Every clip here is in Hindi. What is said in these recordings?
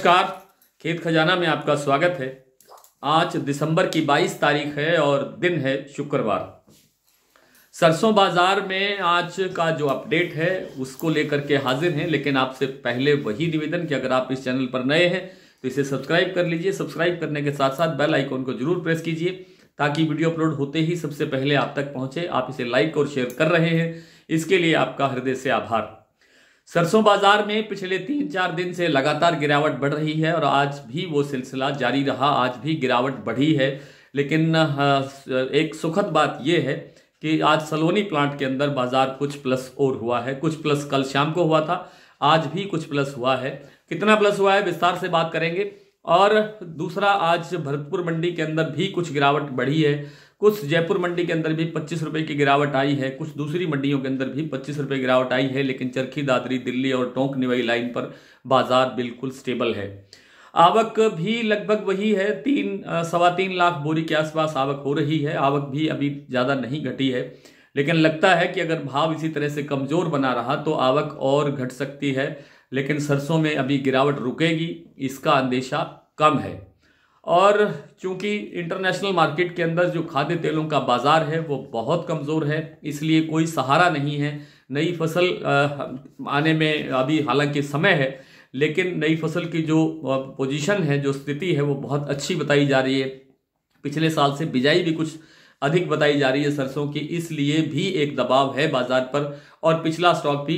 नमस्कार, खेत खजाना में आपका स्वागत है। आज दिसंबर की 22 तारीख है और दिन है शुक्रवार। सरसों बाजार में आज का जो अपडेट है उसको लेकर के हाजिर हैं, लेकिन आपसे पहले वही निवेदन कि अगर आप इस चैनल पर नए हैं तो इसे सब्सक्राइब कर लीजिए। सब्सक्राइब करने के साथ साथ बेल आइकन को जरूर प्रेस कीजिए ताकि वीडियो अपलोड होते ही सबसे पहले आप तक पहुंचे। आप इसे लाइक और शेयर कर रहे हैं, इसके लिए आपका हृदय से आभार। सरसों बाजार में पिछले 3-4 दिन से लगातार गिरावट बढ़ रही है और आज भी वो सिलसिला जारी रहा। आज भी गिरावट बढ़ी है, लेकिन एक सुखद बात यह है कि आज सलोनी प्लांट के अंदर बाजार कुछ प्लस और हुआ है। कुछ प्लस कल शाम को हुआ था, आज भी कुछ प्लस हुआ है। कितना प्लस हुआ है विस्तार से बात करेंगे। और दूसरा, आज भरतपुर मंडी के अंदर भी कुछ गिरावट बढ़ी है। कुछ जयपुर मंडी के अंदर भी 25 रुपए की गिरावट आई है। कुछ दूसरी मंडियों के अंदर भी 25 रुपए गिरावट आई है, लेकिन चरखी दादरी, दिल्ली और टोंक निवाई लाइन पर बाजार बिल्कुल स्टेबल है। आवक भी लगभग वही है, 3-3.25 लाख बोरी के आसपास आवक हो रही है। आवक भी अभी ज़्यादा नहीं घटी है, लेकिन लगता है कि अगर भाव इसी तरह से कमज़ोर बना रहा तो आवक और घट सकती है। लेकिन सरसों में अभी गिरावट रुकेगी, इसका अंदेशा कम है। और चूंकि इंटरनेशनल मार्केट के अंदर जो खाद्य तेलों का बाजार है वो बहुत कमज़ोर है, इसलिए कोई सहारा नहीं है। नई फसल आने में अभी हालांकि समय है, लेकिन नई फसल की जो पोजीशन है, जो स्थिति है, वो बहुत अच्छी बताई जा रही है। पिछले साल से बिजाई भी कुछ अधिक बताई जा रही है सरसों की, इसलिए भी एक दबाव है बाजार पर। और पिछला स्टॉक भी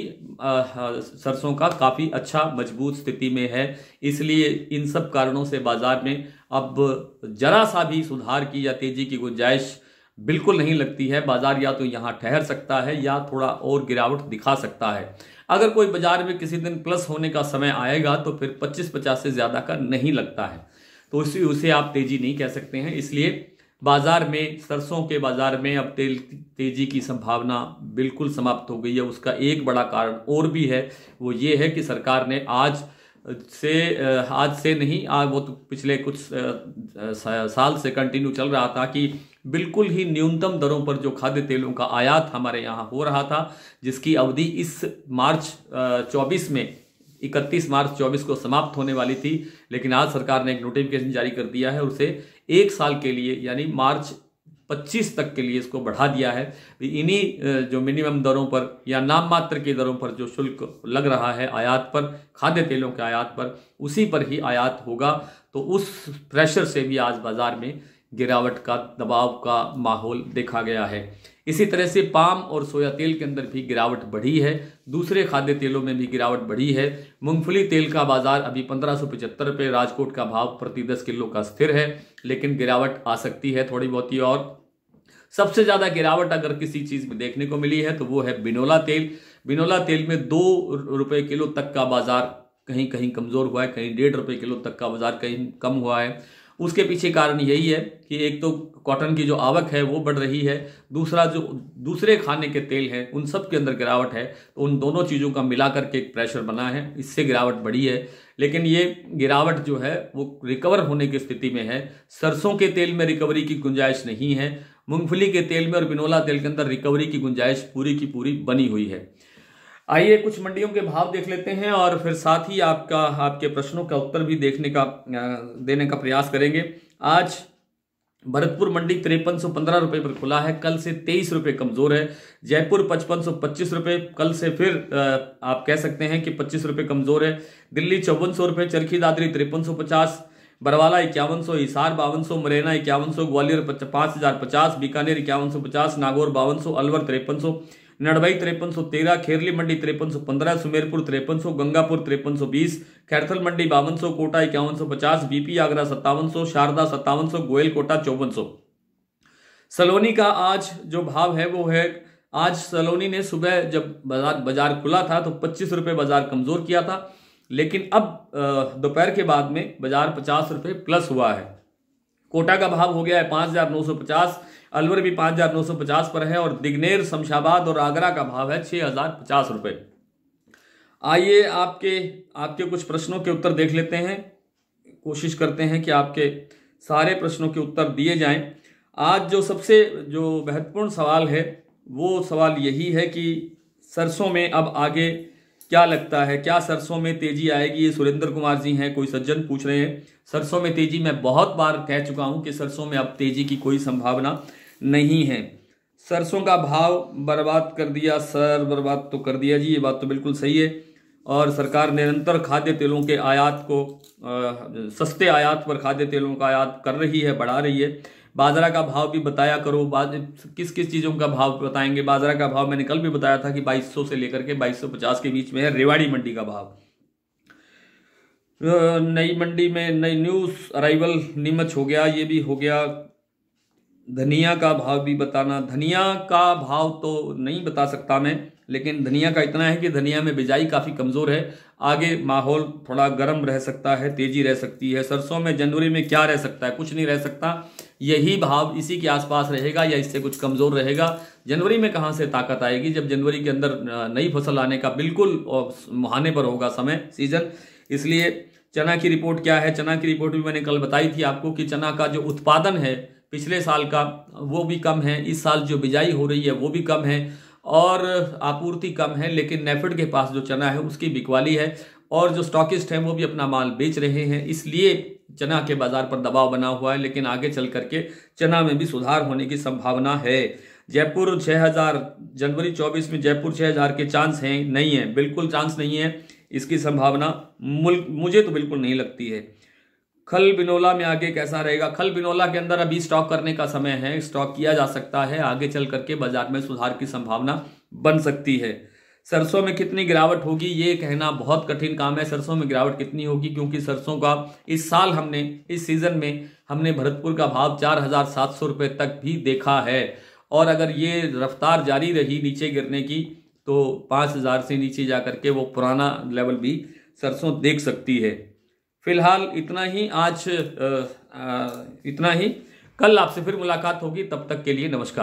सरसों का काफ़ी अच्छा मजबूत स्थिति में है, इसलिए इन सब कारणों से बाजार में अब जरा सा भी सुधार की या तेजी की गुंजाइश बिल्कुल नहीं लगती है। बाजार या तो यहाँ ठहर सकता है या थोड़ा और गिरावट दिखा सकता है। अगर कोई बाजार में किसी दिन प्लस होने का समय आएगा तो फिर 25-50 से ज़्यादा का नहीं लगता है, तो उसे आप तेजी नहीं कह सकते हैं। इसलिए बाजार में, सरसों के बाजार में अब तेजी की संभावना बिल्कुल समाप्त हो गई है। उसका एक बड़ा कारण और भी है, वो ये है कि सरकार ने आज से नहीं, वो तो पिछले कुछ साल से कंटिन्यू चल रहा था कि बिल्कुल ही न्यूनतम दरों पर जो खाद्य तेलों का आयात हमारे यहाँ हो रहा था, जिसकी अवधि इस मार्च 24 में 31 मार्च 24 को समाप्त होने वाली थी, लेकिन आज सरकार ने एक नोटिफिकेशन जारी कर दिया है। उसे 1 साल के लिए यानी मार्च 25 तक के लिए इसको बढ़ा दिया है। इन्हीं जो मिनिमम दरों पर या नाम मात्र की दरों पर जो शुल्क लग रहा है आयात पर, खाद्य तेलों के आयात पर, उसी पर ही आयात होगा। तो उस प्रेशर से भी आज बाजार में गिरावट का, दबाव का माहौल देखा गया है। इसी तरह से पाम और सोया तेल के अंदर भी गिरावट बढ़ी है। दूसरे खाद्य तेलों में भी गिरावट बढ़ी है। मूंगफली तेल का बाजार अभी 1575 रुपये राजकोट का भाव प्रति 10 किलो का स्थिर है, लेकिन गिरावट आ सकती है थोड़ी बहुती। और सबसे ज़्यादा गिरावट अगर किसी चीज़ में देखने को मिली है तो वो है बिनोला तेल। बिनोला तेल में 2 रुपये किलो तक का बाजार कहीं कहीं कमज़ोर हुआ है, कहीं 1.5 रुपये किलो तक का बाजार कहीं कम हुआ है। उसके पीछे कारण यही है कि एक तो कॉटन की जो आवक है वो बढ़ रही है, दूसरा जो दूसरे खाने के तेल हैं उन सब के अंदर गिरावट है। तो उन दोनों चीज़ों का मिलाकर के एक प्रेशर बना है, इससे गिरावट बढ़ी है। लेकिन ये गिरावट जो है वो रिकवर होने की स्थिति में है। सरसों के तेल में रिकवरी की गुंजाइश नहीं है। मूंगफली के तेल में और बिनोला तेल के अंदर रिकवरी की गुंजाइश पूरी की पूरी बनी हुई है। आइए कुछ मंडियों के भाव देख लेते हैं और फिर साथ ही आपके प्रश्नों का उत्तर भी देने का प्रयास करेंगे। आज भरतपुर मंडी 5315 रुपये पर खुला है, कल से 23 रुपये कमज़ोर है। जयपुर 5525 रुपये, कल से फिर आप कह सकते हैं कि 25 रुपये कमज़ोर है। दिल्ली 5400 रुपये, चरखी दादरी 5350, बरवाला 5100, हिसार 5200, मुरैना 5100, ग्वालियर 5050, बीकानेर 5150, नागौर 5200, अलवर 5300, नड़बई 5313, खेरली मंडी 5315, सुमेरपुर 5300, गंगापुर 5320, खैरथल मंडी 5200, कोटा 5150, बीपी आगरा 5700, शारदा 5700, गोयल कोटा 5400। सलोनी का आज जो भाव है वो है, आज सलोनी ने सुबह जब बाजार खुला था तो 25 रुपये बाजार कमजोर किया था, लेकिन अब दोपहर के बाद में बाजार 50 रुपये प्लस हुआ है। कोटा का भाव हो गया है 5950, अलवर भी 5950 पर है, और दिग्नेर, शमशाबाद और आगरा का भाव है 6050 रुपये। आइए आपके कुछ प्रश्नों के उत्तर देख लेते हैं। कोशिश करते हैं कि आपके सारे प्रश्नों के उत्तर दिए जाएं। आज जो सबसे महत्वपूर्ण सवाल है वो सवाल यही है कि सरसों में अब आगे क्या लगता है, क्या सरसों में तेजी आएगी? ये सुरेंद्र कुमार जी हैं, कोई सज्जन पूछ रहे हैं। सरसों में तेजी, मैं बहुत बार कह चुका हूं कि सरसों में अब तेजी की कोई संभावना नहीं है। सरसों का भाव बर्बाद कर दिया सर, बर्बाद तो कर दिया जी, ये बात तो बिल्कुल सही है। और सरकार निरंतर खाद्य तेलों के आयात को सस्ते आयात पर खाद्य तेलों का आयात कर रही है, बढ़ा रही है। बाजरा का भाव भी बताया करो, किस किस चीज़ों का भाव बताएंगे। बाजरा का भाव मैंने कल भी बताया था कि 2200 से लेकर के 2250 के बीच में है रेवाड़ी मंडी का भाव। नई मंडी में नई न्यूज़ अराइवल नीमच हो गया, ये भी हो गया। धनिया का भाव भी बताना। धनिया का भाव तो नहीं बता सकता मैं, लेकिन धनिया का इतना है कि धनिया में बिजाई काफ़ी कमज़ोर है, आगे माहौल थोड़ा गर्म रह सकता है, तेज़ी रह सकती है। सरसों में जनवरी में क्या रह सकता है? कुछ नहीं रह सकता, यही भाव इसी के आसपास रहेगा या इससे कुछ कमज़ोर रहेगा। जनवरी में कहाँ से ताकत आएगी, जब जनवरी के अंदर नई फसल आने का बिल्कुल मुहाने पर होगा समय, सीजन। इसलिए चना की रिपोर्ट क्या है? चना की रिपोर्ट भी मैंने कल बताई थी आपको कि चना का जो उत्पादन है पिछले साल का वो भी कम है, इस साल जो बिजाई हो रही है वो भी कम है और आपूर्ति कम है। लेकिन नेफेड के पास जो चना है उसकी बिकवाली है और जो स्टॉकिस्ट हैं वो भी अपना माल बेच रहे हैं, इसलिए चना के बाजार पर दबाव बना हुआ है। लेकिन आगे चल करके चना में भी सुधार होने की संभावना है। जयपुर 6000, जनवरी 24 में जयपुर 6000 के चांस हैं? नहीं है, बिल्कुल चांस नहीं है, इसकी संभावना मुझे तो बिल्कुल नहीं लगती है। खल बिनोला में आगे कैसा रहेगा? खल बिनोला के अंदर अभी स्टॉक करने का समय है, स्टॉक किया जा सकता है, आगे चल करके बाजार में सुधार की संभावना बन सकती है। सरसों में कितनी गिरावट होगी ये कहना बहुत कठिन काम है। सरसों में गिरावट कितनी होगी, क्योंकि सरसों का इस साल हमने, इस सीजन में हमने भरतपुर का भाव 4700 रुपये तक भी देखा है और अगर ये रफ्तार जारी रही नीचे गिरने की तो 5000 से नीचे जा करके वो पुराना लेवल भी सरसों देख सकती है। फिलहाल इतना ही आज, इतना ही। कल आपसे फिर मुलाकात होगी, तब तक के लिए नमस्कार।